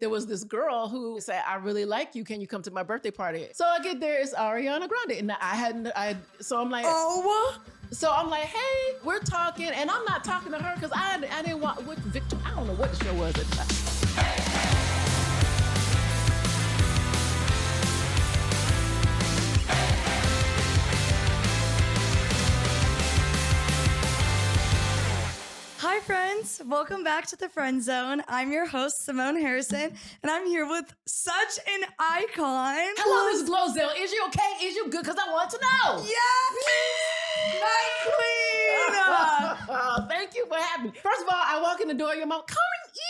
there was this girl who said, I really like you. Can you come to my birthday party? So I get there, it's Ariana Grande. And so I'm like, so I'm like, hey, we're talking. And I'm not talking to her because I didn't want, Victor, I don't know what the show was at the time. Hi friends, welcome back to the Friendzone. I'm your host, Symonne Harrison, and I'm here with such an icon. Hello, Miss GloZell. Is you okay? Is you good? Because I want to know. Yes! My queen! Thank you for having me. First of all, I walk in the door, your mom, come and eat.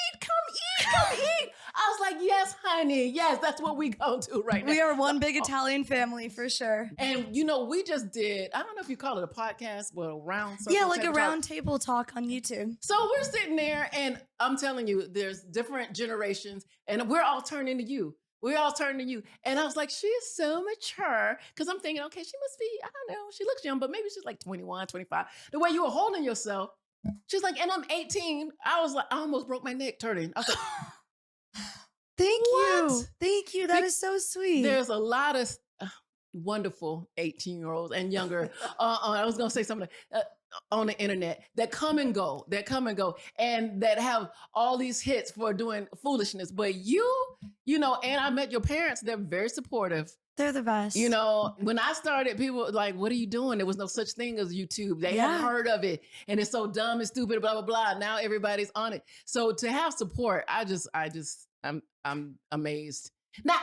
I was like, yes, honey. Yes, that's what we go to right now. We are one big Italian family for sure. And we just did, I don't know if you call it a podcast, but a round. Yeah, like a round table talk on YouTube. So we're sitting there and I'm telling you, there's different generations and we're all turning to you. We all turn to you. And I was like, she is so mature. Because I'm thinking, okay, she must be, I don't know, she looks young, but maybe she's like 21, 25. The way you were holding yourself, she's like, and I'm 18. I was like, I almost broke my neck turning. I was like, Thank you. That is so sweet. There's a lot of wonderful 18-year-olds and younger. I was going to say something on the internet that come and go, and that have all these hits for doing foolishness. But you know, and I met your parents. They're very supportive. They're the best. You know, when I started, people were like, what are you doing? There was no such thing as YouTube. They hadn't heard of it. And it's so dumb and stupid, blah, blah, blah. Now everybody's on it. So to have support, I'm amazed.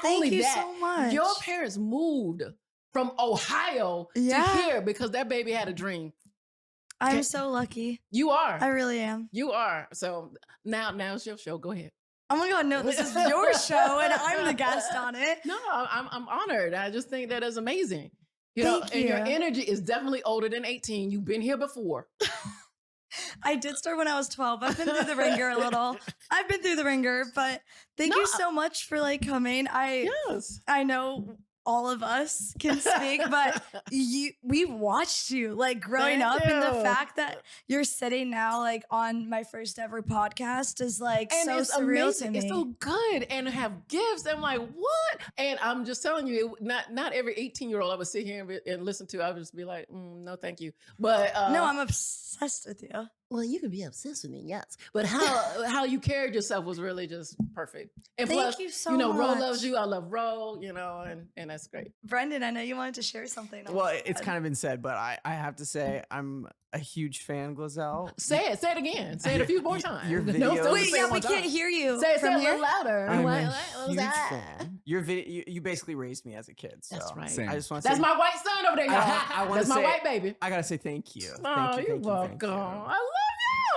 Thank you so much. Your parents moved from Ohio to here because that baby had a dream. I'm so lucky. You are. I really am. You are. So now it's your show. Go ahead. Oh my God, no, this is your show and I'm the guest on it. No, I'm honored. I just think that is amazing. Thank you. And your energy is definitely older than 18. You've been here before. I did start when I was 12. I've been through the ringer a little. I've been through the ringer, but thank you so much for coming. I know all of us can speak, but we watched you growing up, and the fact that you're sitting now on my first ever podcast is so surreal amazing. to me. It's so good and have gifts. I'm like, what? And I'm just telling you, not every 18-year-old I would sit here and listen to. I would just be like, no, thank you. But no, I'm obsessed with you. Well, you can be obsessed with me, yes. But how you carried yourself was really just perfect. And Thank plus, you so Ro much. loves you. I love Ro, and that's great. Brendan, I know you wanted to share something. Well, it's kind of been said, but I have to say I'm a huge fan, GloZelle. Say it again. Say it a few more times. Your videos. Wait, we can't hear you. Say it from a here. little louder. I'm a huge fan. Your video, you basically raised me as a kid. So That's right. I just want to That's say, my white son over there, y'all. That's my white baby. I gotta say thank you. Oh, Thank you're you. welcome. I love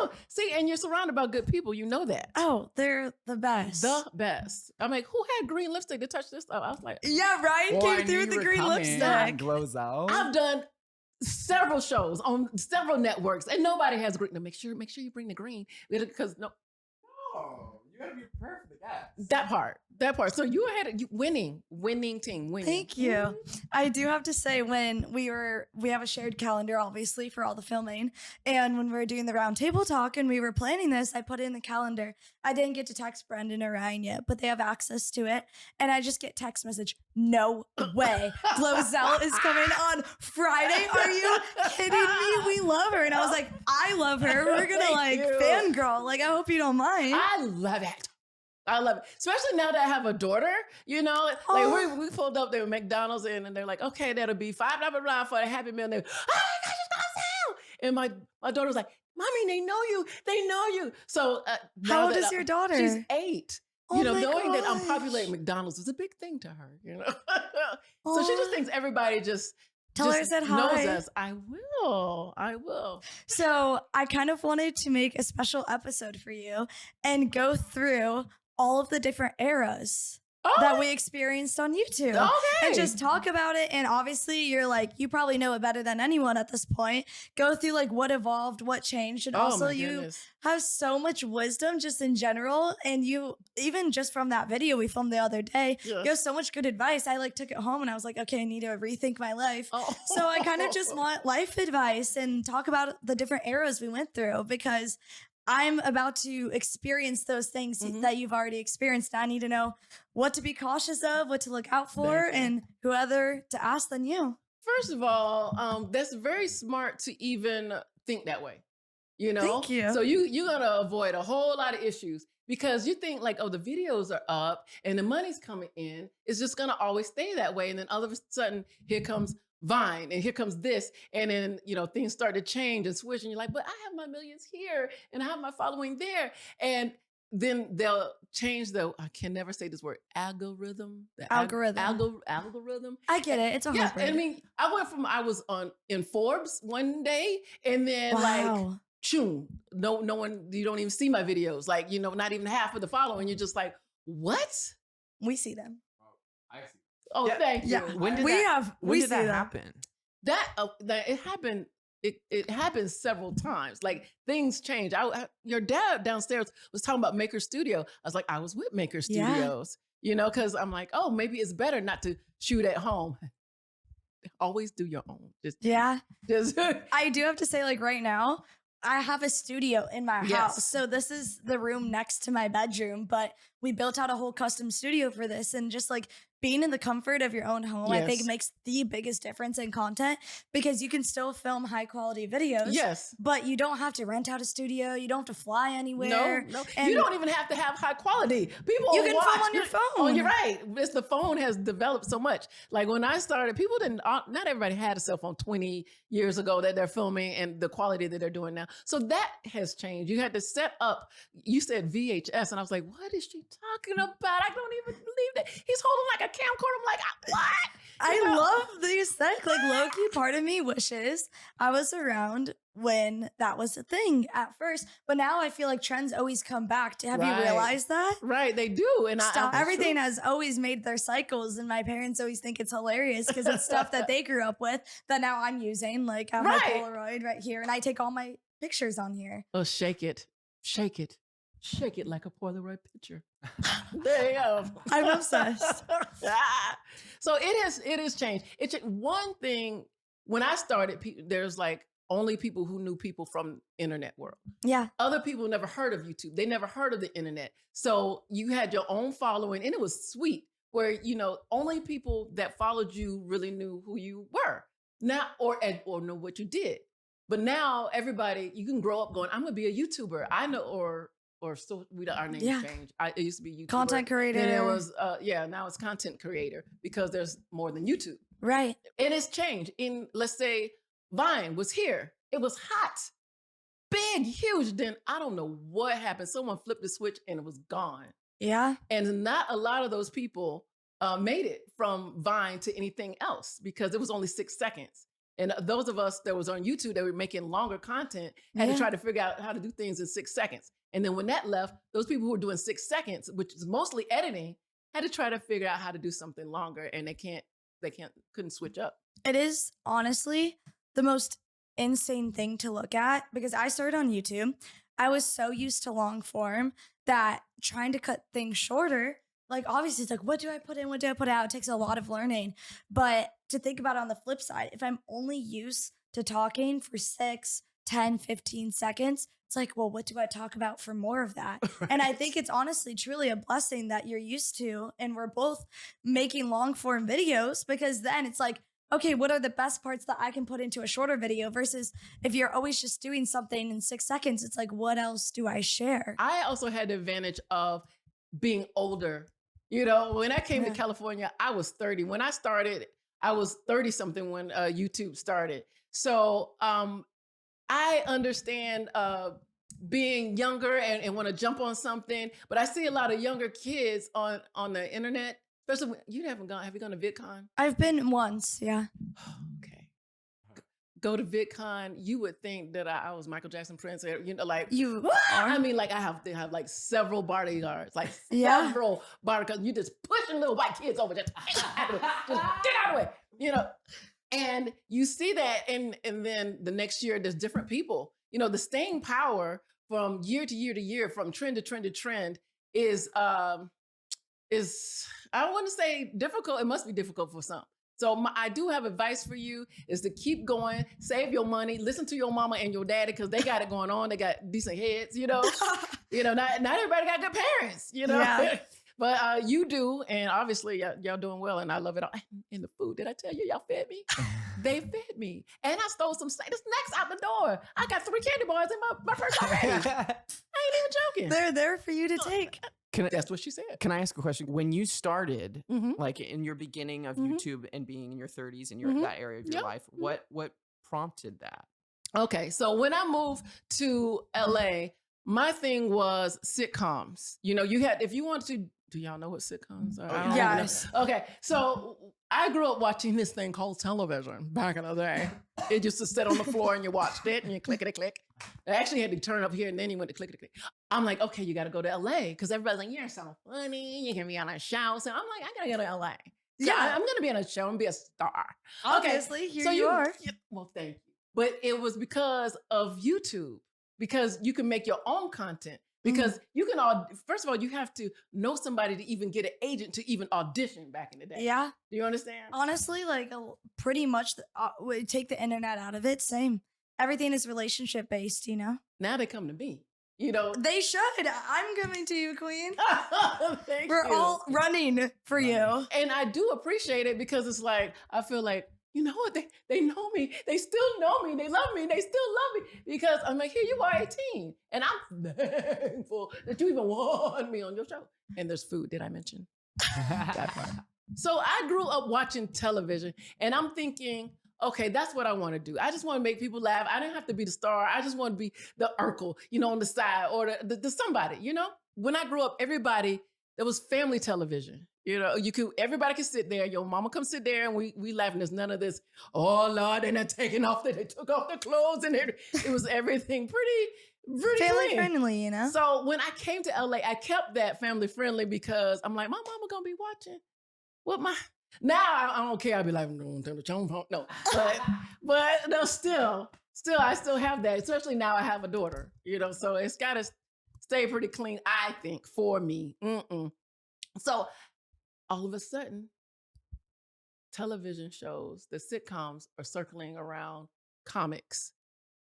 you. See, and you're surrounded by good people. You know that. Oh, they're the best. The best. I'm like, who had green lipstick to touch this stuff? I was like, yeah, Ryan came through with the green lipstick. GloZelle. I've done several shows on several networks, and nobody has green. Now make sure you bring the green because no. Oh, you gotta be perfect. That part. So you had winning team. Winning. Thank you. I do have to say, when we have a shared calendar, obviously, for all the filming. And when we were doing the round table talk and we were planning this, I put it in the calendar. I didn't get to text Brendan or Ryan yet, but they have access to it. And I just get text message, no way. GloZelle is coming on Friday. Are you kidding me? We love her. And I was like, I love her. We're going to fangirl. I hope you don't mind. I love it. Especially now that I have a daughter, we pulled up there with McDonald's and they're like, okay, that'll be $5 blah, blah, blah for a Happy Meal. And they're, oh my gosh, it's GloZelle. And my daughter's like, Mommy, they know you. So how old is your daughter? She's 8. Oh knowing that I'm populating McDonald's is a big thing to her, So she just thinks everybody just tell her I said hi. Knows us. I will. So I kind of wanted to make a special episode for you and go through all of the different eras that we experienced on YouTube. Okay. And just talk about it. And obviously you probably know it better than anyone at this point. Go through what evolved, what changed. And also you have so much wisdom just in general. And you, even just from that video we filmed the other day, you have so much good advice. I took it home and I was like, okay, I need to rethink my life. So I kind of just want life advice and talk about the different eras we went through, because I'm about to experience those things that you've already experienced. I need to know what to be cautious of, what to look out for, Thank you. and who other to ask than you. First of all, that's very smart to even think that way. You know, Thank you. so you're gonna avoid a whole lot of issues because you think like, oh, the videos are up and the money's coming in. It's just gonna always stay that way, and then all of a sudden, here comes Vine, and here comes this, and then things start to change and switch, and you're like, but I have my millions here, and I have my following there, and then they'll change I can never say this word, algorithm. Algorithm. I get it. It's a hard word. I mean, I was in Forbes one day, and then like, choom, no one, you don't even see my videos. Like, not even half of the following. You're just like, what? We see them. I see. Oh, thank you. Yeah. When did that happen? That it happened. It happens several times. Like, things change. Your dad downstairs was talking about Maker Studio. I was like, I was with Maker Studios, because I'm like, oh, maybe it's better not to shoot at home. Always do your own. Just I do have to say, like, right now, I have a studio in my house. So this is the room next to my bedroom, but we built out a whole custom studio for this. And just like being in the comfort of your own home, I think makes the biggest difference in content, because you can still film high quality videos. Yes. But you don't have to rent out a studio. You don't have to fly anywhere. No. And you don't even have to have high quality. People you can watch film on your phone. Oh, you're right. The phone has developed so much. Like, when I started, people not everybody had a cell phone 20 years ago that they're filming and the quality that they're doing now. So that has changed. You had to set up, you said VHS, and I was like, what is she talking about? I don't even believe that. He's holding like a camcorder. I'm like, what? I love the aesthetic. Like, low-key, part of me wishes I was around when that was a thing at first. But now I feel like trends always come back. Have you realized that? Right, they do. And everything has always made their cycles, and my parents always think it's hilarious because it's stuff that they grew up with that now I'm using. Like, I have my Polaroid right here, and I take all my pictures on here. Oh, shake it. Shake it. Shake it like a Polaroid picture. There you go. I'm obsessed. So it has changed. It's one thing. When I started, there's like only people who knew people from internet world. Yeah. Other people never heard of YouTube. They never heard of the internet. So you had your own following, and it was sweet, where only people that followed you really knew who you were now, or know what you did. But now everybody, you can grow up going, I'm gonna be a YouTuber. I know, or still, our name changed. It used to be YouTuber. Content creator. And it was, now it's content creator, because there's more than YouTube. Right. And it's changed. Let's say Vine was here. It was hot, big, huge. Then I don't know what happened. Someone flipped the switch and it was gone. Yeah. And not a lot of those people made it from Vine to anything else, because it was only 6 seconds. And those of us that was on YouTube that were making longer content had to try to figure out how to do things in 6 seconds. And then when that left, those people who were doing 6 seconds, which is mostly editing, had to try to figure out how to do something longer, and couldn't switch up. It is honestly the most insane thing to look at, because I started on YouTube. I was so used to long form that trying to cut things shorter, like, obviously it's like, what do I put in? What do I put out? It takes a lot of learning. But to think about it on the flip side, if I'm only used to talking for 6, 10, 15 seconds, it's like, well, what do I talk about for more of that? Right. And I think it's honestly truly a blessing that you're used to, and we're both making long form videos, because then it's like, okay, what are the best parts that I can put into a shorter video, versus if you're always just doing something in 6 seconds, it's like, what else do I share? I also had the advantage of being older. When I came to California, I was 30. When I started, I was 30 something when YouTube started. So I understand being younger and want to jump on something, but I see a lot of younger kids on the internet, especially when you have you gone to VidCon? I've been once, yeah. Okay. Go to VidCon, you would think that I was Michael Jackson Prince, like you are. I mean, like, I have to have like several bodyguards, like several bodyguards. You just pushing little white kids over, just get out of the way, And you see that, and then the next year there's different people. The staying power from year to year to year, from trend to trend to trend, is I don't want to say difficult. It must be difficult for some, So I do have advice for you is to keep going, save your money, listen to your mama and your daddy because they got it going on. They got decent heads, not everybody got good parents, Yeah. But you do, and obviously y'all doing well, and I love it all. And the food, did I tell you y'all fed me? They fed me, and I stole some snacks out the door. I got 3 candy bars in my purse already. I ain't even joking. They're there for you to take. That's what she said. Can I ask a question? When you started, Mhm. like in your beginning of Mhm. YouTube and being in your 30s and Mhm. that area of your Yep. life, what prompted that? Okay, so when I moved to LA, my thing was sitcoms. You had, if you want to, do y'all know what sitcoms are? I don't even know. Yes. Okay, so I grew up watching this thing called television back in the day. It used to sit on the floor and you watched it and you click. I actually had to turn up here and then you went to click. I'm like, okay, you got to go to LA because everybody's like, you're so funny. You can be on a show. So I'm like, I got to go to LA. So Yeah. I'm going to be on a show and be a star. Obviously, here you are. Well, thank you. But it was because of YouTube, because you can make your own content. Because you can first of all, you have to know somebody to even get an agent to even audition back in the day. Yeah. Do you understand? Honestly, like pretty much take the internet out of it. Same. Everything is relationship based, Now they come to me. They should. I'm coming to you, Queen. Thank We're you. all running for you. And I do appreciate it because it's like, I feel like, you know what? They know me. They still know me. They love me. They still love me because I'm like, here you are 18. And I'm thankful that you even want me on your show. And there's food. Did I mention that part? So I grew up watching television and I'm thinking, okay, that's what I want to do. I just want to make people laugh. I didn't have to be the star. I just want to be the Urkel, on the side or the somebody, When I grew up, there was family television. Everybody could sit there. Your mama come sit there and we laughing. There's none of this, oh Lord, they're not taking off, they took off their clothes and it was everything pretty Family clean. friendly, So when I came to LA, I kept that family friendly because I'm like, my mama gonna be watching. Now I don't care. I'll be like, no, but no, still, I still have that. Especially now I have a daughter, so it's got to stay pretty clean, I think, for me. So all of a sudden, television shows, the sitcoms are circling around comics.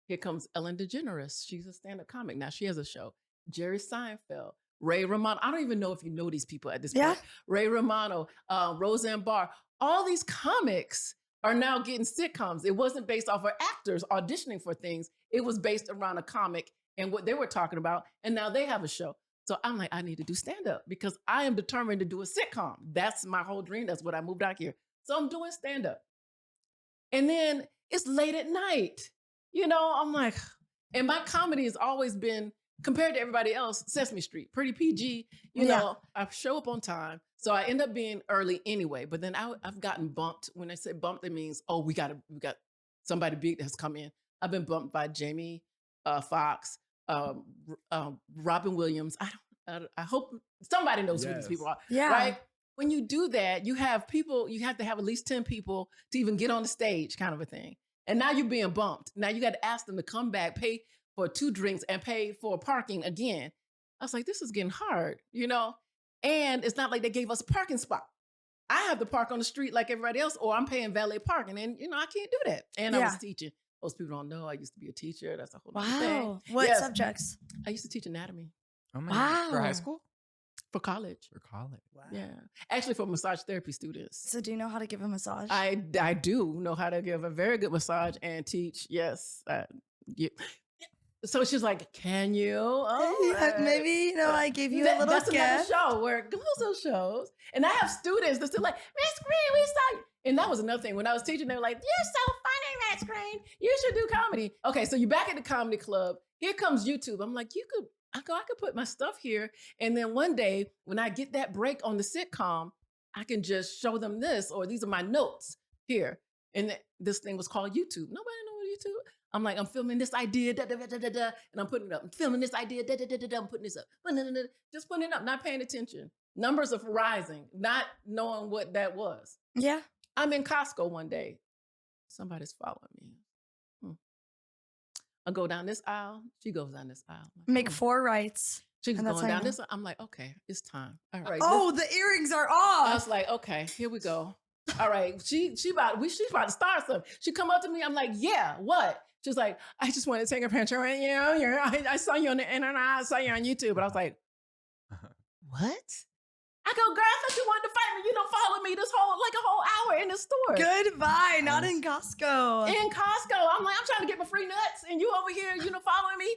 Here comes Ellen DeGeneres. She's a stand-up comic. Now she has a show. Jerry Seinfeld, Ray Romano. I don't even know if you know these people at this point. Ray Romano, Roseanne Barr. All these comics are now getting sitcoms. It wasn't based off of actors auditioning for things. It was based around a comic and what they were talking about. And now they have a show. So I'm like, I need to do stand-up because I am determined to do a sitcom. That's my whole dream. That's what I moved out here. So I'm doing stand-up. And then it's late at night. I'm like, and my comedy has always been, compared to everybody else, Sesame Street, pretty PG. I show up on time. So I end up being early anyway. But then I've gotten bumped. When I say bumped, it means, oh, we got somebody big that's come in. I've been bumped by Jamie Foxx, Robin Williams. I hope somebody knows who these people are. Yeah. Right? When you do that, you have to have at least 10 people to even get on the stage, kind of a thing. And now you're being bumped. Now you got to ask them to come back, pay for 2 drinks and pay for parking again. I was like, this is getting hard, And it's not like they gave us a parking spot. I have to park on the street like everybody else, or I'm paying valet parking. And, I can't do that. And I was teaching. Most people don't know I used to be a teacher. That's a whole other thing. Wow. What subjects? I used to teach anatomy. Oh my Wow. God. For high school? For college. For college. Wow. Yeah. Actually, for massage therapy students. So do you know how to give a massage? I do know how to give a very good massage and teach. Yes. So she's like, can you? Oh, maybe, I gave you a little That's another gift. show where GloZell shows. And I have students that still like, Miss Green, we saw you. And that was another thing. When I was teaching, they were like, you're so funny, Miss Green. You should do comedy. Okay, so you're back at the comedy club. Here comes YouTube. I'm like, I could put my stuff here. And then one day when I get that break on the sitcom, I can just show them this, or these are my notes here. And this thing was called YouTube. Nobody know what YouTube. I'm like, I'm filming this idea, da, da, da, da, da, da, and I'm putting it up. I'm filming this idea, da, da, da, da, da, I'm putting this up. Just putting it up, not paying attention. Numbers are rising, not knowing what that was. Yeah. I'm in Costco one day. Somebody's following me. I go down this aisle. She goes down this aisle. Like, Make 4 rights. She's and that's going how you down know. this aisle. I'm like, okay, it's time. All right. Oh, the earrings are I off. was like, okay, here we go. All right, she's about to start something. She come up to me. I'm like, yeah, what? She's like, I just want to take a picture with you. I saw you on the internet. I saw you on YouTube. But I was like, what? I go, girl, I thought you wanted to fight me. You don't follow me this whole hour in the store. Goodbye. Not in Costco. In Costco. I'm like, I'm trying to get my free nuts, and you over here, following me.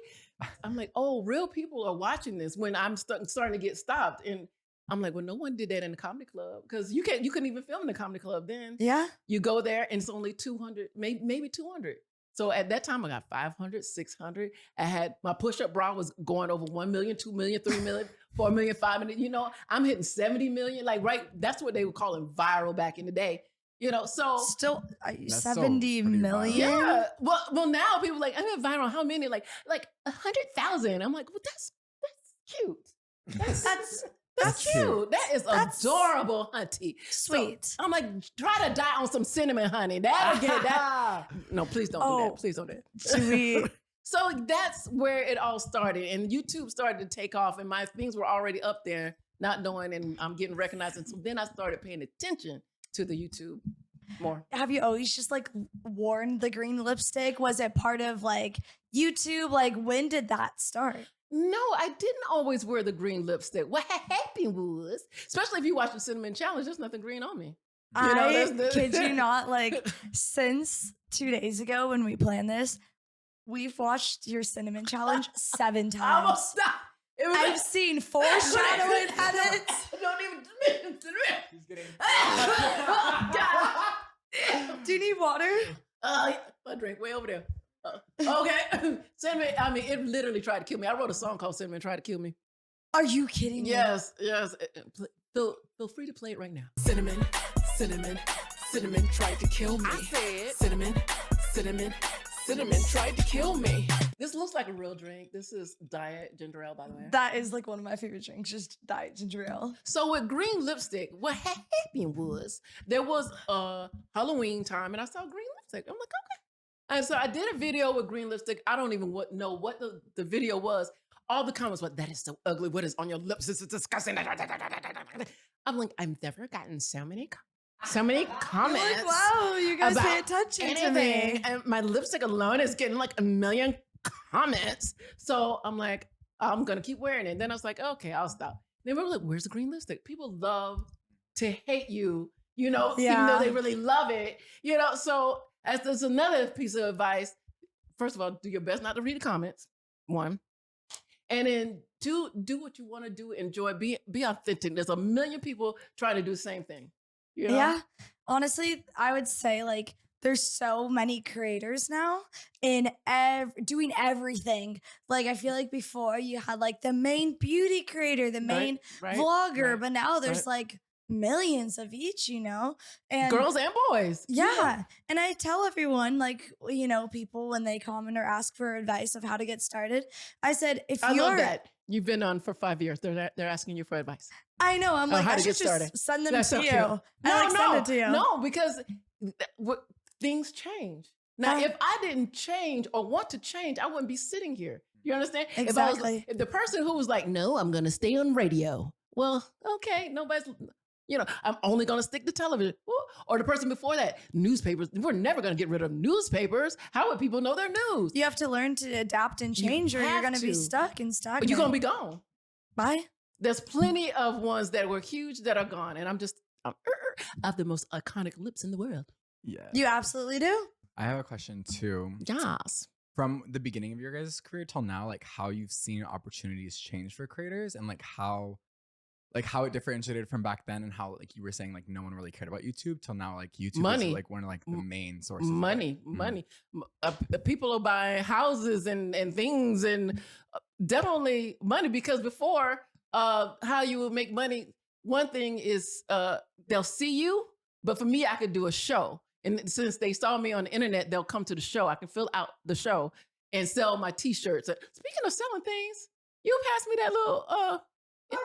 I'm like, oh, real people are watching this when I'm starting to get stopped. And I'm like, well, no one did that in the comedy club because you couldn't even film in the comedy club then. Yeah. You go there and it's only 200, maybe 200. So at that time I got 500, 600. I had my push-up bra was going over 1 million, 2 million, 3 million, 4 million, 5 million. I'm hitting 70 million. Like, right, that's what they were calling viral back in the day. So still That's 70 pretty million. yeah. Well, now people are like, I went viral. How many? Like 100,000. I'm like, well, that's cute. That's cute. That is adorable, hunty. Sweet. So I'm like, try to die on some cinnamon, honey. That'll get that. No, please don't do that. Please don't do that. Sweet. So that's where it all started. And YouTube started to take off and my things were already up there, not knowing, and I'm getting recognized. And so then I started paying attention to the YouTube more. Have you always just like worn the green lipstick? Was it part of like YouTube? Like, when did that start? No, I didn't always wear the green lipstick. What happened was, especially if you watch the Cinnamon Challenge, there's nothing green on me. Kid you not, like, since 2 days ago when we planned this, we've watched your Cinnamon Challenge 7 times. I almost stopped. I've seen foreshadowing edits. Don't even. He's getting. Do you need water? My drink way over there. Okay. Cinnamon, it literally tried to kill me. I wrote a song called Cinnamon Tried to Kill Me. Are you kidding me? Yes. Feel free to play it right now. Cinnamon tried to kill me. I said cinnamon tried to kill me. This looks like a real drink. This is Diet Ginger Ale, by the way. That is like one of my favorite drinks, just Diet Ginger Ale. So with green lipstick, what happened was there was a Halloween time and I saw green lipstick. I'm like, okay. And so I did a video with green lipstick. I don't even know what the video was. All the comments were, that is so ugly. What is on your lips? This is disgusting. I'm like, I've never gotten so many comments. You're like, wow, you guys pay about attention to me. And my lipstick alone is getting like 1 million comments. So I'm like, I'm going to keep wearing it. And then I was like, okay, I'll stop. Then we were like, where's the green lipstick? People love to hate you, even though they really love it, So as there's another piece of advice, first of all, do your best not to read the comments, one. And then do what you want to do, enjoy, be authentic. There's 1 million people trying to do the same thing. Yeah. Honestly, I would say like there's so many creators now in doing everything. Like, I feel like before you had like the main beauty creator, the main vlogger, but now there's like millions of each, and girls and boys. Yeah. And I tell everyone, like, people when they comment or ask for advice of how to get started, I said, I love that. You've been on for 5 years. They're asking you for advice. I know. I'm like, how I to should get started. just send them That's to so you. cute. Send it to you. No, because things change. Now, if I didn't change or want to change, I wouldn't be sitting here. You understand? Exactly. If the person who was like, no, I'm going to stay on radio. Well, okay, nobody's... I'm only going to stick to television. Or the person before that, newspapers. We're never going to get rid of newspapers. How would people know their news? You have to learn to adapt and change, or you're going to be stuck and stagnant. But you're going to be gone. Bye. There's plenty of ones that were huge that are gone. And I have the most iconic lips in the world. Yeah. You absolutely do. I have a question too. Yes. From the beginning of your guys' career till now, like how you've seen opportunities change for creators and like how it differentiated from back then, and how, like you were saying, like no one really cared about YouTube till now, like YouTube is like one of like the main sources. Money. People are buying houses and things, and definitely money, because before, how you would make money, one thing is they'll see you, but for me, I could do a show. And since they saw me on the internet, they'll come to the show. I can fill out the show and sell my t-shirts. Speaking of selling things, you passed me that little...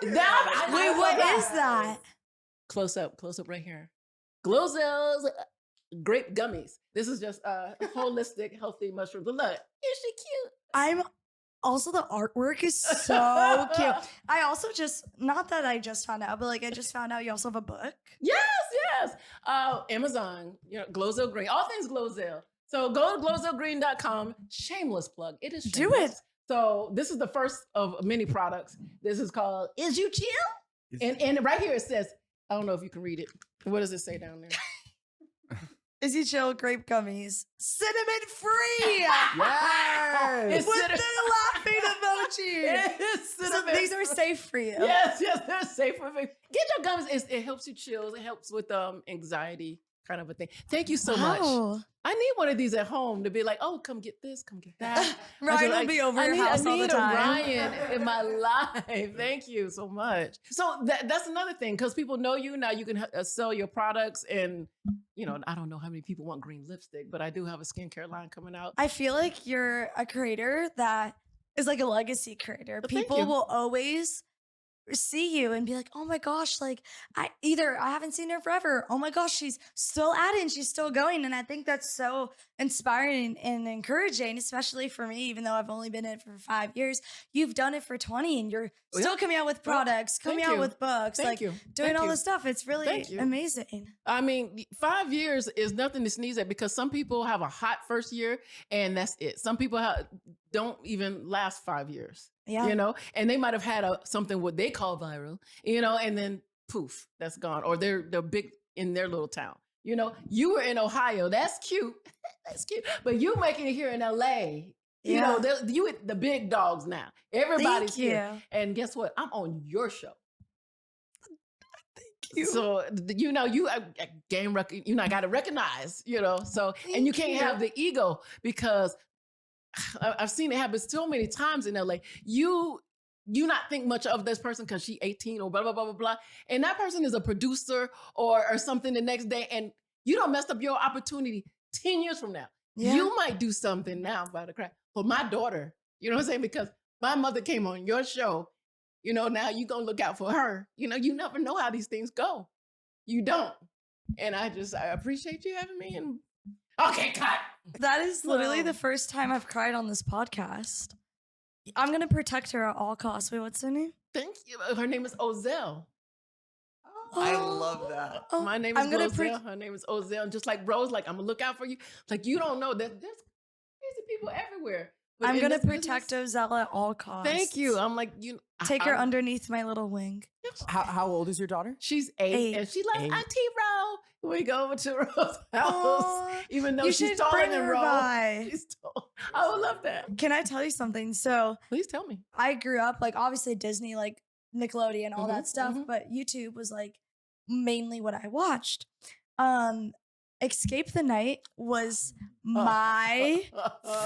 Wait, what is that? Close up right here. GloZell's grape gummies. This is just holistic, healthy mushrooms. But look, is she cute? Also, the artwork is so cute. I also not that I just found out, but like I just found out you also have a book. Yes. Yes. Amazon, GloZell Green, all things GloZell. So go to glozellgreen.com. Shameless plug. It is Do shameless. it. So this is the first of many products. This is called Is You Chill? And right here it says, I don't know if you can read it. What does it say down there? Is You Chill grape gummies, cinnamon free. It's With cinnamon. the laughing emoji. It's So cinnamon. these are safe for you. Yes, they're safe for me. Get your gums. It helps you chill. It helps with anxiety kind of a thing. Thank you so much. Wow. I need one of these at home to be like, oh, come get this, come get that. Ryan will be over your house all the time. I need a Ryan in my life. Thank you so much. So that's another thing, because people know you now. You can sell your products, and I don't know how many people want green lipstick, but I do have a skincare line coming out. I feel like you're a creator that is like a legacy creator. Well, thank People you. will always see you and be like, oh my gosh, like I haven't seen her forever. Oh my gosh, she's still at it and she's still going. And I think that's so inspiring and encouraging, especially for me, even though I've only been in it for 5 years. You've done it for 20 and you're still coming out with products, coming out with books, Thank you. doing Thank all you. this stuff. It's really Thank you. amazing. I mean, 5 years is nothing to sneeze at, because some people have a hot first year and that's it. Some people don't even last 5 years. Yeah. And they might have had something what they call viral, and then poof, that's gone. Or they're big in their little town. You were in Ohio. That's cute. That's cute. But you making it here in LA. Yeah. You with the big dogs now. Everybody's Thank you. here. And guess what? I'm on your show. You. So you I got to recognize, so, and you can't have the ego, because I've seen it happen so many times in LA. You not think much of this person because she's 18 or blah, blah, blah, blah, blah. And that person is a producer or something the next day. And you don't messed up your opportunity 10 years from now. Yeah. You might do something now by the crack. For my daughter, you know what I'm saying? Because my mother came on your show, now you're going to look out for her. You never know how these things go. You don't. And I appreciate you having me. And okay, cut. That is literally the first time I've cried on this podcast. I'm going to protect her at all costs. Wait, what's her name? Thank you. Her name is Ozell. I love that. Oh, My name is I'm gonna Glozelle. Her name is Ozell. And just like Rose, like, I'm going to look out for you. Like, you don't know that there's crazy people everywhere. But I'm in going to this protect business- Ozella at all costs. Thank you. I'm like, Take her I'm- underneath my little wing. How old is your daughter? She's 8, and she loves Auntie Ro. We go over to Rose's house, Aw, even though you she's should taller bring than her Rose. by. She's tall. I would love that. Can I tell you something? So Please tell me. I grew up, like, obviously Disney, like Nickelodeon, all Mhm, that stuff, mhm. but YouTube was like mainly what I watched. Escape the Night was my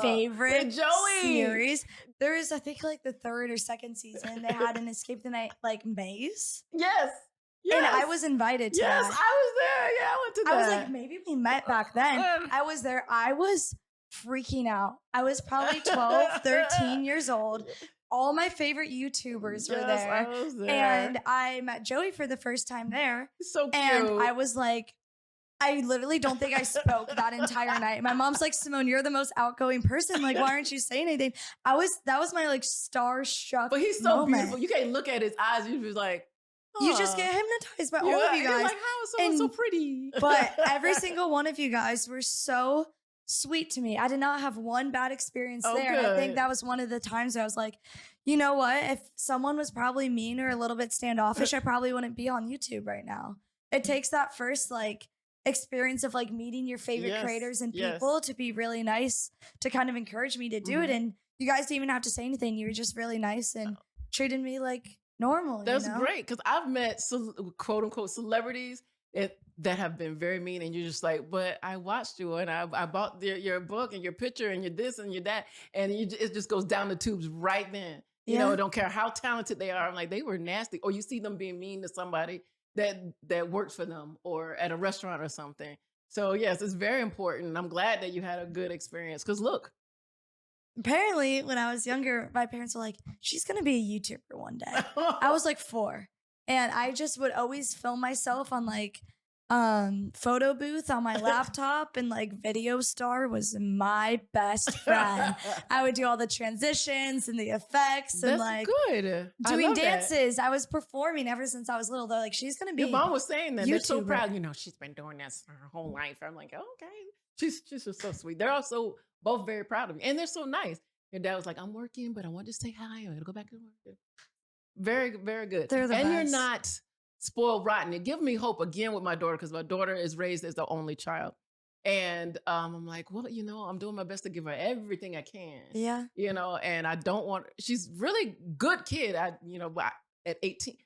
favorite With Joey. series. There is, I think, like the 3rd or 2nd season, they had an Escape the Night like maze. Yes. Yes. And I was invited to Yes, I that. was there. Yeah, I went to that. I was like, maybe we met back then. Um, I was there. I was freaking out. I was probably 12, 13 years old. All my favorite YouTubers were Yes, there. I was there. And I met Joey for the first time there. It's so cute. And I was like, I literally don't think I spoke that entire night. My mom's like, Symonne, you're the most outgoing person. Like, why aren't you saying anything? That was my like starstruck. But he's so moment. beautiful. You can't look at his eyes. You just like, You just "Aw." get hypnotized by all You're of you you're guys. like, how is someone so And- pretty? But every single one of you guys were so sweet to me. I did not have one bad experience Oh, there. And I think good. that was one of the times where I was like, you know what? If someone was probably mean or a little bit standoffish, I probably wouldn't be on YouTube right now. It takes that first like experience of like meeting your favorite Yes, creators and yes. people to be really nice to kind of encourage me to do it. Mhm. And you guys didn't even have to say anything. You were just really nice and treated me like normal. That's you know? great, because I've met quote unquote celebrities that have been very mean, and you're just like, but I watched you and I bought your book and your picture and your this and your that, and it just goes down the tubes right then. You know, Yeah. I don't care how talented they are. I'm like, they were nasty. Or you see them being mean to somebody that works for them or at a restaurant or something. So yes, it's very important. I'm glad that you had a good experience, because look, Apparently, when I was younger, my parents were like, she's going to be a YouTuber one day. I was like 4. And I just would always film myself on like photo booth on my laptop, and like Video Star was my best friend. I would do all the transitions and the effects and That's like good. I doing love that. dances. I was performing ever since I was little. They're like, she's gonna be Your mom was saying that. They're so YouTuber. proud. You know, she's been doing this her whole life. I'm like, okay. She's just so sweet. They're also both very proud of me. And they're so nice. Your dad was like, I'm working, but I want to say hi. I'm going to go back to work. Very, very good. They're the and you're best. not spoiled rotten. It gives me hope again with my daughter, because my daughter is raised as the only child. And I'm like, well, you know, I'm doing my best to give her everything I can. Yeah. You know, and I don't want, she's really good kid. You know, at 18.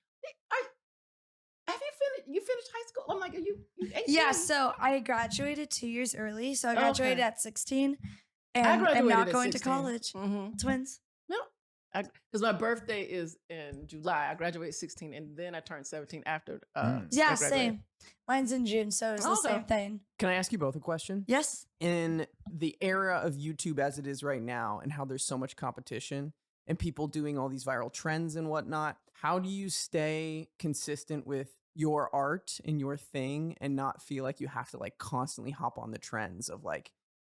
Have you finished high school? I'm like, are you 18? Yeah, so I graduated 2 years early. So I graduated at 16 and I'm graduated not at going 16. to college. Mm-hmm. Twins. No, because my birthday is in July. I graduated 16 and then I turned 17 after. Yeah, I graduated. same. Mine's in June, so it's the same thing. Can I ask you both a question? Yes. In the era of YouTube as it is right now, and how there's so much competition and people doing all these viral trends and whatnot, how do you stay consistent with your art and your thing and not feel like you have to like constantly hop on the trends of like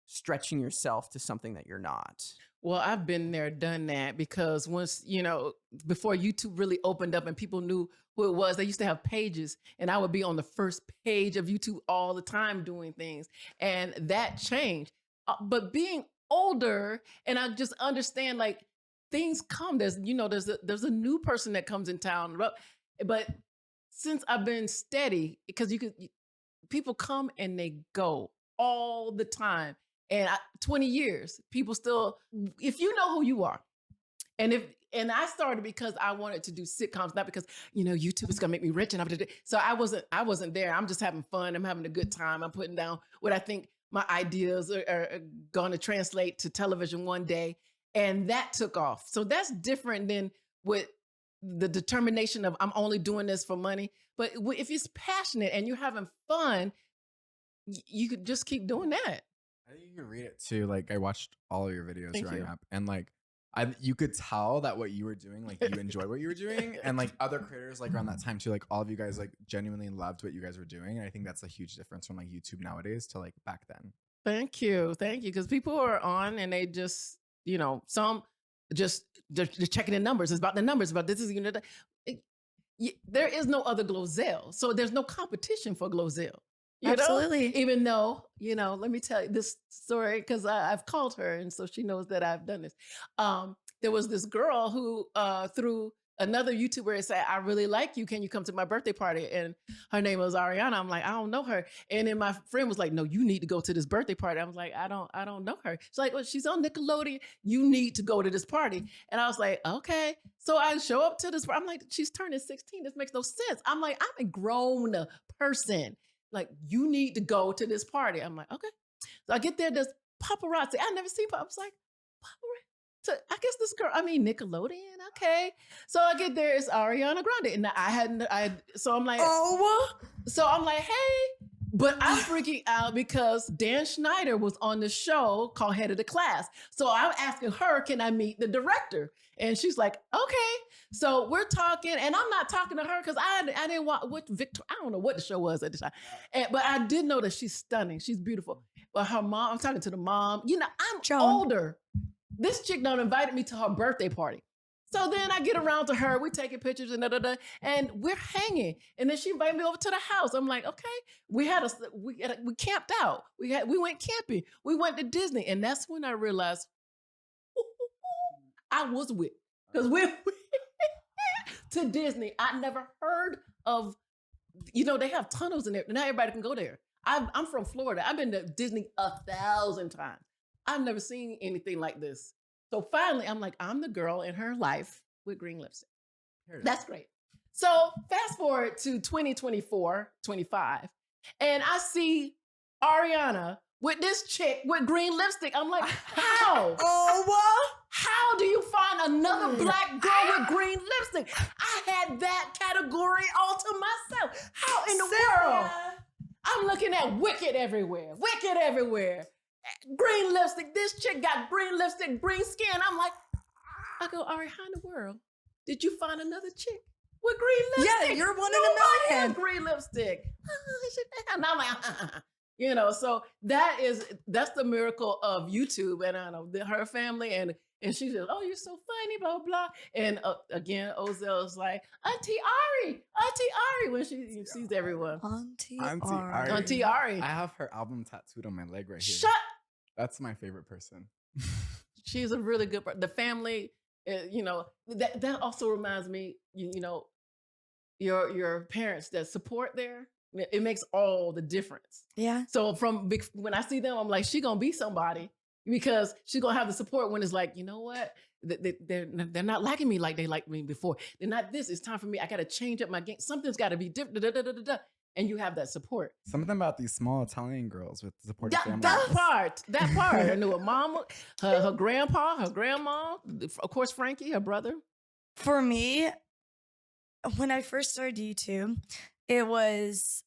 stretching yourself to something that you're not? Well, I've been there, done that, because once, you know, before YouTube really opened up and people knew who it was, they used to have pages and I would be on the first page of YouTube all the time doing things. And that changed. But being older, and I just understand like things come, there's a new person that comes in town. But since I've been steady, because people come and they go all the time. And 20 years, people still, if you know who you are, and I started because I wanted to do sitcoms, not because, you know, YouTube is gonna make me rich and so I wasn't there. I'm just having fun. I'm having a good time. I'm putting down what I think my ideas are gonna translate to television one day. And that took off. So that's different than with the determination of I'm only doing this for money. But if it's passionate and you're having fun, you could just keep doing that. I think you can read it too. Like I watched all of your videos Thank growing you. up, and like you could tell that what you were doing, like you enjoyed what you were doing, and like other creators like around that time too, like all of you guys like genuinely loved what you guys were doing, and I think that's a huge difference from like YouTube nowadays to like back then. Thank you, because people are on and they just, you know, some just they're checking the numbers. It's about the numbers. About this is there is no other Glozelle, so there's no competition for Glozelle. You Absolutely. know? Even though, you know, let me tell you this story because I've called her and so she knows that I've done this. There was this girl who through another YouTuber said, I really like you. Can you come to my birthday party? And her name was Ariana. I'm like, I don't know her. And then my friend was like, no, you need to go to this birthday party. I was like, I don't know her. She's like, well, she's on Nickelodeon. You need to go to this party. And I was like, okay. So I show up to this. I'm like, she's turning 16. This makes no sense. I'm like, I'm a grown person. Like, you need to go to this party. I'm like, okay. So I get there, there's paparazzi. I never seen paparazzi. I was like, paparazzi? So I guess this girl, Nickelodeon, okay. So I get there, it's Ariana Grande. And so I'm like, oh. So I'm like, hey. But I'm freaking out because Dan Schneider was on the show called Head of the Class. So I'm asking her, can I meet the director? And she's like, okay. So we're talking, and I'm not talking to her because I didn't want I don't know what the show was at the time. But I did know that she's stunning. She's beautiful. But her mom, I'm talking to the mom. You know, I'm older. This chick done invited me to her birthday party. So then I get around to her, we taking pictures and and we're hanging. And then she invited me over to the house. I'm like, okay. We camped out. We went camping. We went to Disney. And that's when I realized I was with. Because we to Disney. I never heard of, you know, they have tunnels in there. Not everybody can go there. I'm from Florida. I've been to Disney 1,000 times. I've never seen anything like this. So finally, I'm like, I'm the girl in her life with green lipstick. That's great. So fast forward to 2024, 25, and I see Ariana with this chick with green lipstick. I'm like, how? How do you find another Black girl with green lipstick? I had that category all to myself. How in the world? I'm looking at Wicked everywhere. Green lipstick. This chick got green lipstick, green skin. I'm like, I go, Ari, how in the world did you find another chick with green lipstick. Yeah, you're one in a Nobody million. had green lipstick. And I'm like, so that's the miracle of YouTube. And I know her family and she says, "Oh, you're so funny, blah blah." And again, Ozell is like, Auntie Ari, when she sees everyone. Auntie Ari. Auntie Ari. I have her album tattooed on my leg right here. Shut. That's my favorite person. She's a really good person. The family, that also reminds me, your parents, that support there, it makes all the difference. Yeah. So when I see them, I'm like, she gonna be somebody, because she's gonna have the support when it's like, you know what, they're not liking me like they liked me before. They're not this. It's time for me. I gotta change up my game. Something's got to be different. And you have that support. Something about these small Italian girls with supportive families. That part. I knew her mama, her grandpa, her grandma, of course, Frankie, her brother. For me, when I first started YouTube, it was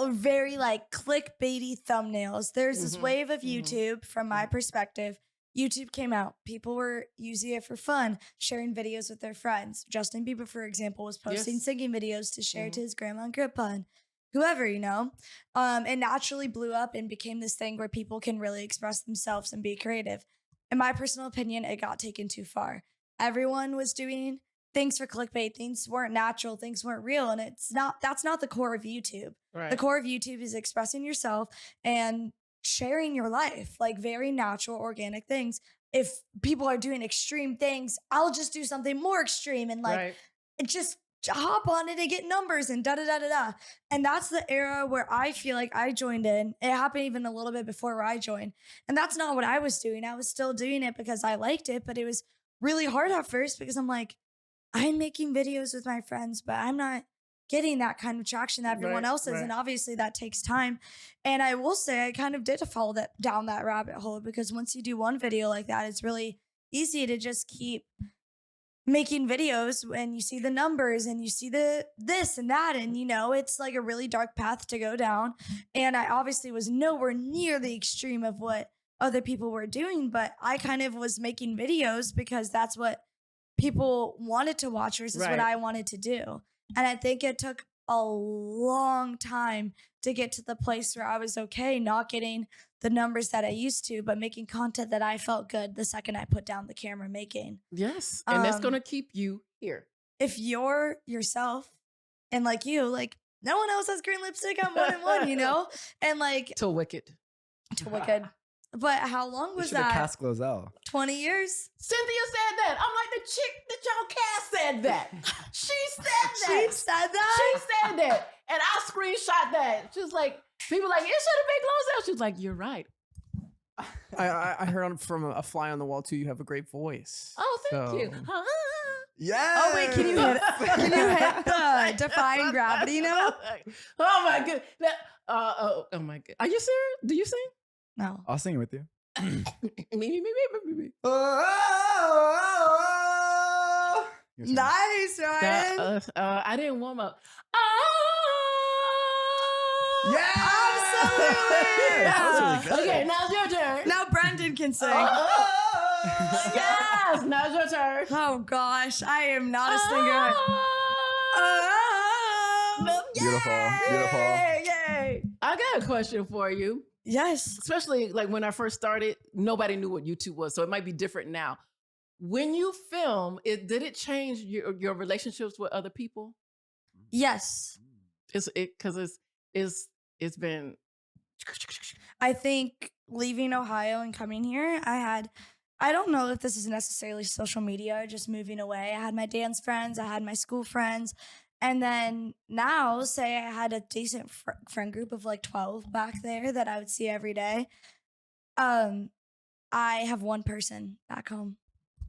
very like clickbaity thumbnails. There's this wave of YouTube, from my perspective. YouTube came out. People were using it for fun, sharing videos with their friends. Justin Bieber, for example, was posting singing videos to share to his grandma and grandpa and whoever, it naturally blew up and became this thing where people can really express themselves and be creative. In my personal opinion, it got taken too far. Everyone was doing things for clickbait. Things weren't natural. Things weren't real. And that's not the core of YouTube. Right. The core of YouTube is expressing yourself and sharing your life, like very natural, organic things. If people are doing extreme things, I'll just do something more extreme and just hop on it and get numbers and da-da-da-da-da. And that's the era where I feel like I joined in. It happened even a little bit before where I joined. And that's not what I was doing. I was still doing it because I liked it, but it was really hard at first because I'm like, I'm making videos with my friends, but I'm not getting that kind of traction that everyone else is. And obviously that takes time. And I will say I kind of did fall down that rabbit hole, because once you do one video like that, it's really easy to just keep making videos when you see the numbers and you see the this and that. And, it's like a really dark path to go down. And I obviously was nowhere near the extreme of what other people were doing, but I kind of was making videos because that's what people wanted to watch versus what I wanted to do. And I think it took a long time to get to the place where I was okay not getting the numbers that I used to, but making content that I felt good the second I put down the camera making. Yes. And that's going to keep you here. If you're yourself and like no one else has green lipstick, I'm 1 and 1, And like to Wicked. But how long was that? Cast GloZell. 20 years? Cynthia said that. I'm like, the chick that y'all cast said that. She said that. She said that? She said that. And I screenshot that. She was like, people like, it should have been GloZell. She was like, you're right. I heard from a fly on the wall too. You have a great voice. Oh, thank you. Yeah. Oh wait, can you hit the defying gravity note? Oh my god. Oh my god. Are you serious? Do you sing? No. I'll sing it with you. Me. Nice, Ryan. I didn't warm up. Yeah. Absolutely. That was really good. Okay, now's your turn. Now Brandon can sing. Yes, now's your turn. Oh gosh, I am not a singer. Beautiful. Yay. I got a question for you. Yes. Especially like when I first started, nobody knew what YouTube was, so it might be different now. When you film, did it change your relationships with other people? Yes. It's been. I think leaving Ohio and coming here, I don't know if this is necessarily social media or just moving away. I had my dance friends, I had my school friends. And then now, say I had a decent friend group of like 12 back there that I would see every day. I have one person back home.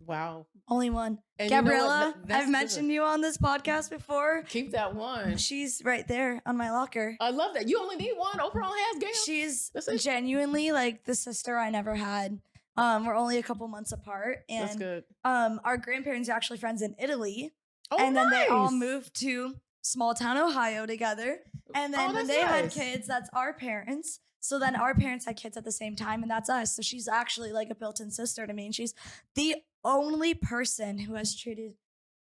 Wow. Only one. And Gabriella, you know I've mentioned you on this podcast before. Keep that one. She's right there on my locker. I love that. You only need one. Oprah only has Gail. She's genuinely like the sister I never had. We're only a couple months apart. And That's good. Our grandparents are actually friends in Italy. Oh, and then they all nice. moved to small town Ohio together. And then when that's they had nice. kids, that's our parents. So then our parents had kids at the same time, and that's us. So she's actually like a built-in sister to me. And she's the only person who has treated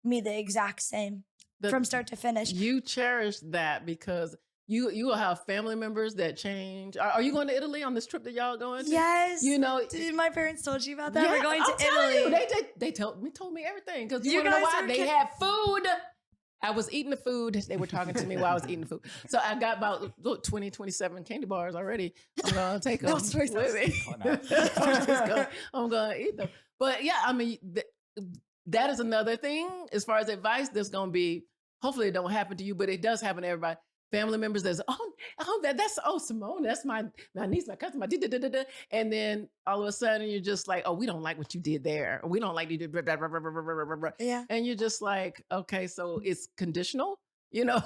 me the exact same. from start to finish. You cherish that because you will have family members that change. Are you going to Italy on this trip that y'all going to? Yes. You know, Did my parents told you about that? yeah, We're going to I'm telling Italy. you, they told me everything because you You want to know guys why are they had food. I was eating the food. They were talking to me while I was eating the food. So I got about 20, 27 candy bars already. I'm going to take them Those were with me. I'm going to eat them. But yeah, I mean, that is another thing. As far as advice, there's going to be, hopefully it don't happen to you, but it does happen to everybody. Family members that's, Symonne, that's my niece, my cousin, my da-da-da-da-da. And then all of a sudden you're just like, oh, we don't like what you did there. Or we don't like you did blah, blah, blah, blah, blah, blah, blah. Yeah. And you're just like, okay, so it's conditional,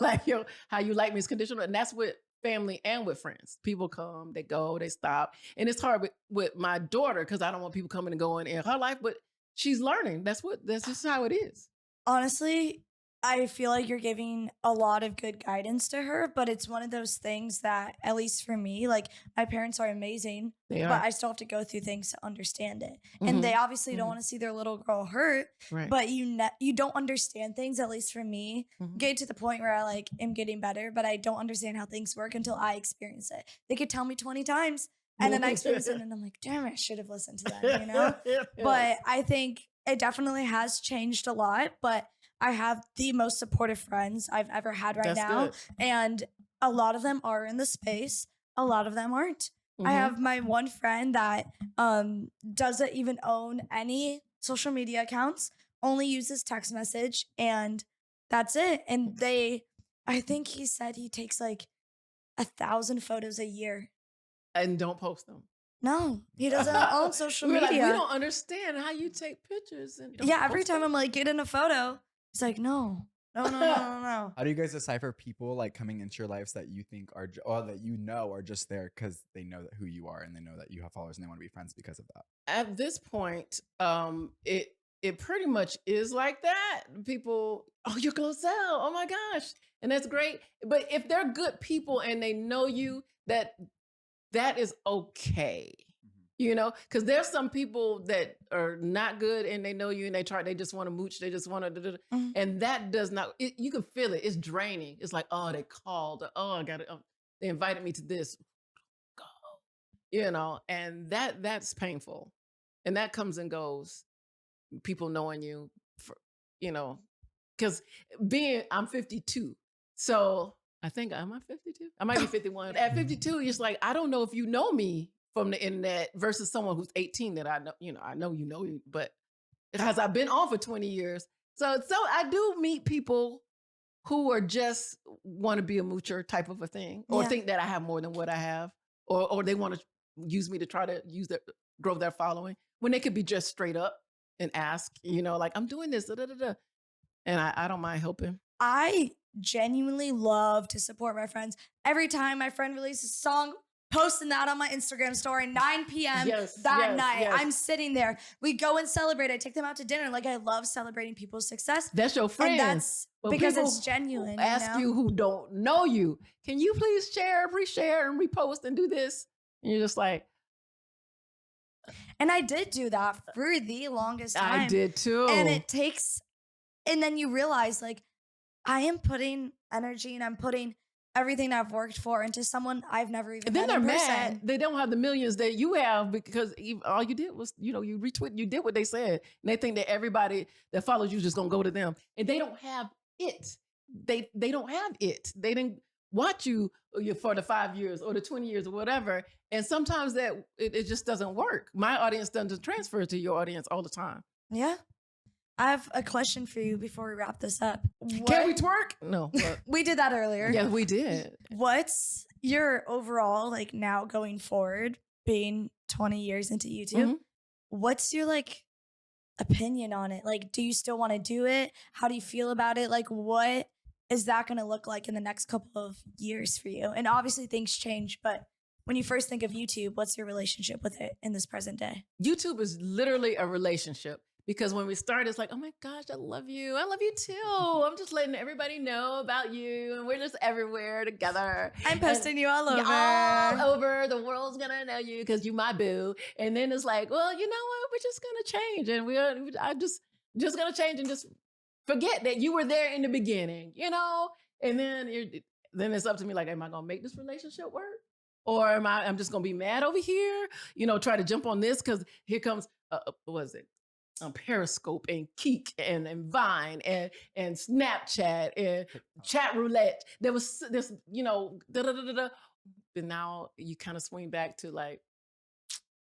like how you like me is conditional. And that's with family and with friends. People come, they go, they stop. And it's hard with my daughter because I don't want people coming and going in her life, but she's learning. That's just how it is. Honestly, I feel like you're giving a lot of good guidance to her, but it's one of those things that, at least for me, like my parents are amazing, They are. but I still have to go through things to understand it. Mhm. And they obviously don't want to see their little girl hurt, Right. but you don't understand things, at least for me. Mhm. Get to the point where I like am getting better, but I don't understand how things work until I experience it. They could tell me 20 times, and then I experience it, and I'm like, damn, I should have listened to them, But I think it definitely has changed a lot, but I have the most supportive friends I've ever had right That's now. good. And a lot of them are in the space. A lot of them aren't. I have my one friend that doesn't even own any social media accounts, only uses text message, and that's it. And I think he said he takes like 1,000 photos a year. And don't post them. No, he doesn't own social We're media. like, we don't understand how you take pictures. And don't Yeah, every post time them. I'm like, get in a photo, he's like, no. How do you guys decipher people like coming into your lives that you think are, or that are just there because they know that who you are and they know that you have followers and they want to be friends because of that? At this point, it pretty much is like that. People, oh, you're GloZell. Oh my gosh. And that's great. But if they're good people and they know you, that is okay. Because there's some people that are not good and they know you and they just want to mooch. They just want to, and that does not, you can feel it. It's draining. It's like, oh, they called. Oh, I got it. Oh, they invited me to this. Go, and that's painful. And that comes and goes. People knowing you, because I'm 52. So I think, am I 52? I might be 51. At 52, it's like, I don't know if you know me from the internet versus someone who's 18 that I know, I know you, but because I've been on for 20 years. So I do meet people who are just want to be a moocher type of a thing, or think that I have more than what I have, or they want to use me to try to grow their following when they could be just straight up and ask, like, I'm doing this, and I don't mind helping. I genuinely love to support my friends. Every time my friend releases a song, posting that on my Instagram story, 9 p.m. that night. Yes. I'm sitting there. We go and celebrate. I take them out to dinner. Like, I love celebrating people's success. That's your friend. And that's because it's genuine. Ask you who don't know you, can you please share, reshare, and repost and do this? And you're just like, and I did do that for the longest time. I did too. And then you realize, like, I am putting energy and I'm putting everything I've worked for into someone I've never even met in person. And then they're mad. They don't have the millions that you have because all you did was, you retweet, you did what they said. And they think that everybody that follows you is just going to go to them. And they don't have it. They don't have it. They didn't watch you for the 5 years or the 20 years or whatever. And sometimes that it just doesn't work. My audience doesn't transfer to your audience all the time. Yeah. I have a question for you before we wrap this up. Can we twerk? No. We did that earlier. Yeah, we did. What's your overall, like, now going forward, being 20 years into YouTube, what's your, like, opinion on it? Like, do you still want to do it? How do you feel about it? Like, what is that going to look like in the next couple of years for you? And obviously things change, but when you first think of YouTube, what's your relationship with it in this present day? YouTube is literally a relationship. Because when we start, it's like, oh my gosh, I love you. I love you too. I'm just letting everybody know about you. And we're just everywhere together. I'm posting you all over. All over. The world's going to know you because you my boo. And then it's like, well, you know what? We're just going to change. And I'm just going to change and just forget that you were there in the beginning, you know? And then it's up to me, like, am I gonna make this relationship work? Or I'm just gonna be mad over here, you know, try to jump on this because here comes what is it? Periscope and Keek and Vine and Snapchat and chat roulette. There was this, you know, and now you kind of swing back to like,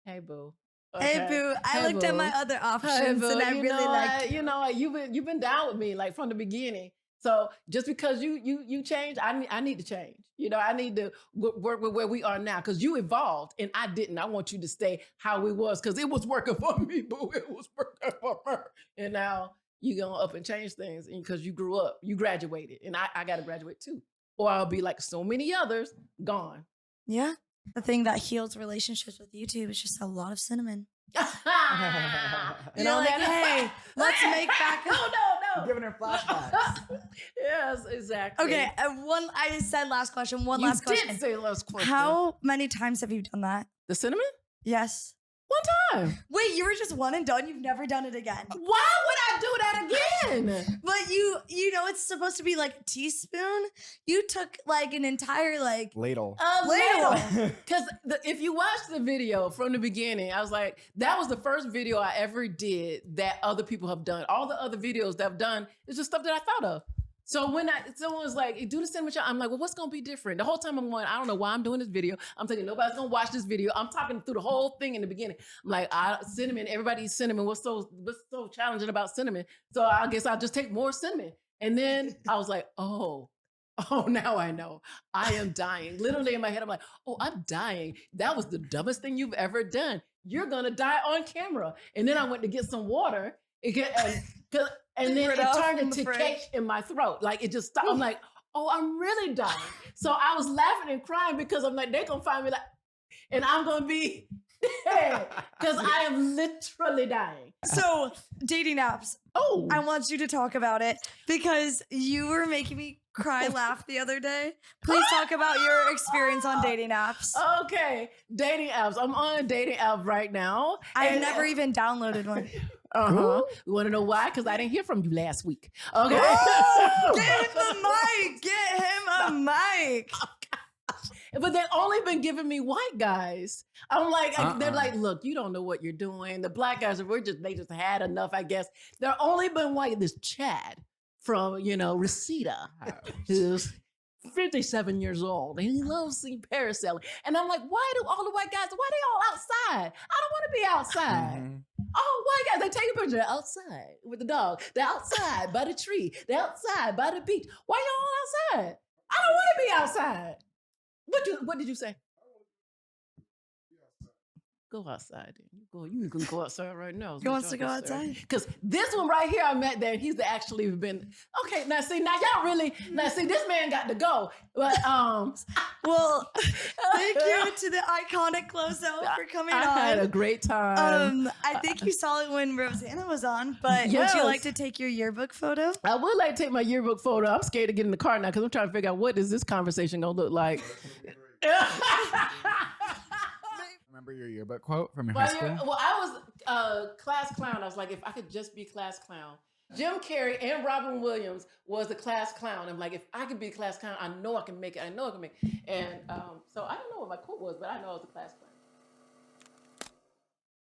hey boo. Hey Okay. boo, I Hey, looked at boo. my other Hey, options boo, and I you really know liked what? You know what? You've been down with me like from the beginning. So just because you changed, I need to change. You know, I need to work with where we are now because you evolved and I didn't. I want you to stay how we was because it was working for me, boo. It was working for her. And now you gonna up and change things because you grew up, you graduated, and I got to graduate too, or I'll be like so many others gone. Yeah. The thing that heals relationships with YouTube is just a lot of cinnamon. And You're on like, that- hey, let's make back. No. Giving her flashbacks. Yes, exactly. Okay, I said last question. One You last did question. say last question. How many times have you done that? The cinnamon? Yes. One time. Wait, you were just one and done? You've never done it again? Why would I do that again? But you know it's supposed to be like a teaspoon. You took like an entire like Ladle. ladle. Because if you watch the video from the beginning, I was like, that was the first video I ever did that other people have done. All the other videos that I've done is just stuff that I thought of. So when someone was like, do the cinnamon shot, I'm like, well, what's gonna be different? The whole time I'm going, I don't know why I'm doing this video. I'm thinking nobody's gonna watch this video. I'm talking through the whole thing in the beginning. I'm like, cinnamon, everybody eats cinnamon. What's so challenging about cinnamon? So I guess I'll just take more cinnamon. And then I was like, oh, now I know. I am dying. Literally in my head, I'm like, oh, I'm dying. That was the dumbest thing you've ever done. You're gonna die on camera. And then I went to get some water. And then it turned into cake in my throat. Like it just stopped. I'm like, oh, I'm really dying. So I was laughing and crying because I'm like, they're gonna find me like, and I'm gonna be dead because I am literally dying. So dating apps. Oh, I want you to talk about it because you were making me cry laugh the other day. Please talk about your experience on dating apps. Okay, dating apps. I'm on a dating app right now. I've never even downloaded one. You want to know why? Because I didn't hear from you last week. Okay. Get him a mic. Get him a mic. But they've only been giving me white guys. I'm like, they're like, look, you don't know what you're doing. The black guys they just had enough, I guess. They're only been white. This Chad from, Reseda, who's 57 years old, and he loves seeing parasailing. And I'm like, why do all the white guys, why they all outside? I don't want to be outside. Mm-hmm. Oh, white guys, they take a picture. They're outside with the dog. They're outside by the tree. They're outside by the beach. Why y'all outside? I don't want to be outside. What did you say? Go outside. You can go outside right now. He wants to go outside. Because this one right here, I met there. He's actually been okay. Now see, this man got to go. But well, thank you to the iconic GloZell for coming on. I had a great time. I think you saw it when Rosanna was on, but Yes. would you like to take your yearbook photo? I would like to take my yearbook photo. I'm scared to get in the car now because I'm trying to figure out what is this conversation gonna look like. Remember your yearbook quote from your high school? Well, I was class clown. I was like, if I could just be class clown. Jim Carrey and Robin Williams was the class clown. I'm like, if I could be a class clown, I know I can make it. And so I don't know what my quote was, but I know I was a class clown.